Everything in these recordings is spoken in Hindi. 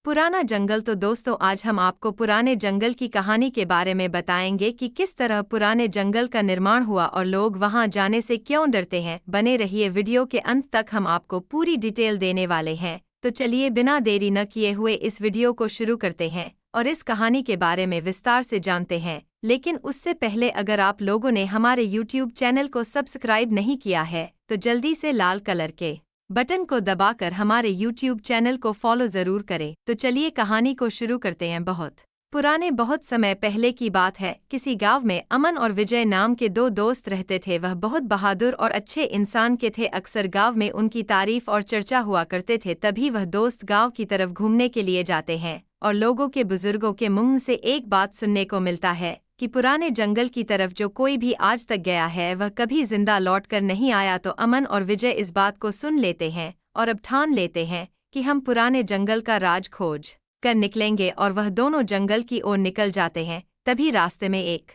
पुराना जंगल। तो दोस्तों आज हम आपको पुराने जंगल की कहानी के बारे में बताएंगे कि किस तरह पुराने जंगल का निर्माण हुआ और लोग वहां जाने से क्यों डरते हैं। बने रहिए वीडियो के अंत तक, हम आपको पूरी डिटेल देने वाले हैं। तो चलिए बिना देरी न किए हुए इस वीडियो को शुरू करते हैं और इस कहानी के बारे में विस्तार से जानते हैं। लेकिन उससे पहले अगर आप लोगों ने हमारे YouTube चैनल को सब्सक्राइब नहीं किया है तो जल्दी से लाल कलर के बटन को दबाकर हमारे YouTube चैनल को फॉलो जरूर करें। तो चलिए कहानी को शुरू करते हैं। बहुत समय पहले की बात है। किसी गांव में अमन और विजय नाम के दो दोस्त रहते थे। वह बहुत बहादुर और अच्छे इंसान के थे। अक्सर गांव में उनकी तारीफ और चर्चा हुआ करते थे। तभी वह दोस्त गांव की तरफ घूमने के लिए जाते हैं और लोगों के बुजुर्गों के मुंह से एक बात सुनने को मिलता है कि पुराने जंगल की तरफ जो कोई भी आज तक गया है वह कभी जिंदा लौटकर नहीं आया। तो अमन और विजय इस बात को सुन लेते हैं और अब ठान लेते हैं कि हम पुराने जंगल का राज खोज कर निकलेंगे। और वह दोनों जंगल की ओर निकल जाते हैं। तभी रास्ते में एक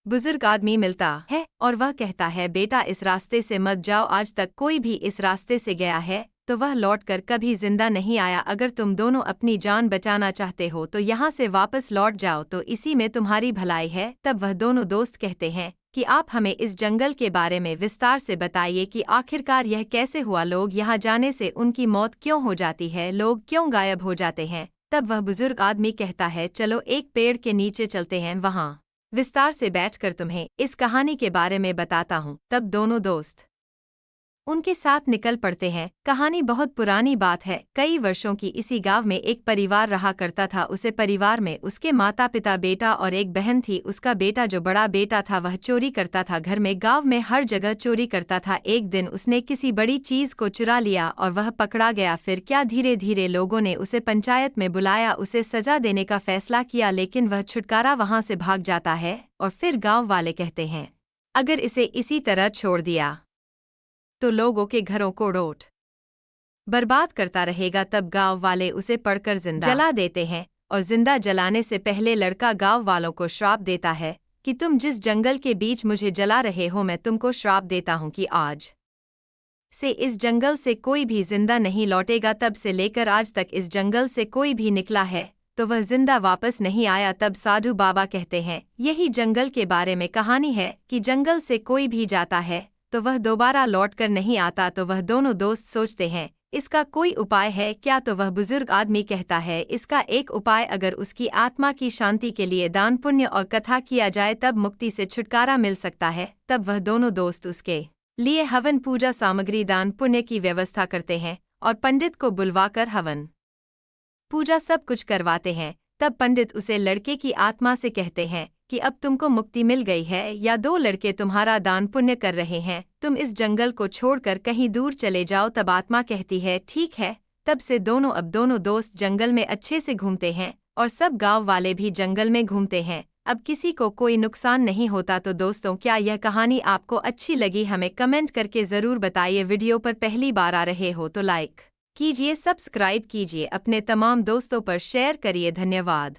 बुजुर्ग आदमी मिलता है और वह कहता है, बेटा इस रास्ते से मत जाओ। आज तक कोई भी इस रास्ते से गया है तो वह लौटकर कभी जिंदा नहीं आया। अगर तुम दोनों अपनी जान बचाना चाहते हो तो यहाँ से वापस लौट जाओ, तो इसी में तुम्हारी भलाई है। तब वह दोनों दोस्त कहते हैं कि आप हमें इस जंगल के बारे में विस्तार से बताइए कि आखिरकार यह कैसे हुआ, लोग यहाँ जाने से उनकी मौत क्यों हो जाती है, लोग क्यों गायब हो जाते हैं। तब वह बुजुर्ग आदमी कहता है, चलो एक पेड़ के नीचे चलते हैं, वहाँ विस्तार से बैठकर तुम्हें इस कहानी के बारे में बताता हूँ। तब दोनों दोस्त उनके साथ निकल पड़ते हैं। कहानी बहुत पुरानी बात है, कई वर्षों की। इसी गांव में एक परिवार रहा करता था। उसे परिवार में उसके माता पिता, बेटा और एक बहन थी। उसका बेटा जो बड़ा बेटा था वह चोरी करता था। घर में, गांव में हर जगह चोरी करता था। एक दिन उसने किसी बड़ी चीज को चुरा लिया और वह पकड़ा गया। फिर क्या, धीरे धीरे लोगों ने उसे पंचायत में बुलाया, उसे सजा देने का फैसला किया। लेकिन वह छुटकारा वहां से भाग जाता है और फिर गाँव वाले कहते हैं, अगर इसे इसी तरह छोड़ दिया तो लोगों के घरों को डोट बर्बाद करता रहेगा। तब गांव वाले उसे पकड़कर जिंदा जला देते हैं और जिंदा जलाने से पहले लड़का गांव वालों को श्राप देता है कि तुम जिस जंगल के बीच मुझे जला रहे हो, मैं तुमको श्राप देता हूं कि आज से इस जंगल से कोई भी जिंदा नहीं लौटेगा। तब से लेकर आज तक इस जंगल से कोई भी निकला है तो वह जिंदा वापस नहीं आया। तब साधु बाबा कहते हैं, यही जंगल के बारे में कहानी है कि जंगल से कोई भी जाता है तो वह दोबारा लौटकर नहीं आता। तो वह दोनों दोस्त सोचते हैं, इसका कोई उपाय है क्या। तो वह बुजुर्ग आदमी कहता है, इसका एक उपाय, अगर उसकी आत्मा की शांति के लिए दान पुण्य और कथा किया जाए तब मुक्ति से छुटकारा मिल सकता है। तब वह दोनों दोस्त उसके लिए हवन, पूजा सामग्री, दान पुण्य की व्यवस्था करते हैं और पंडित को बुलवाकर हवन पूजा सब कुछ करवाते हैं। तब पंडित उसे लड़के की आत्मा से कहते हैं कि अब तुमको मुक्ति मिल गई है, या दो लड़के तुम्हारा दान पुण्य कर रहे हैं, तुम इस जंगल को छोड़कर कहीं दूर चले जाओ। तब आत्मा कहती है, ठीक है। तब से अब दोनों दोस्त जंगल में अच्छे से घूमते हैं और सब गांव वाले भी जंगल में घूमते हैं। अब किसी को कोई नुकसान नहीं होता। तो दोस्तों, क्या यह कहानी आपको अच्छी लगी? हमें कमेंट करके ज़रूर बताइए। वीडियो पर पहली बार आ रहे हो तो लाइक कीजिए, सब्सक्राइब कीजिए, अपने तमाम दोस्तों पर शेयर करिए। धन्यवाद।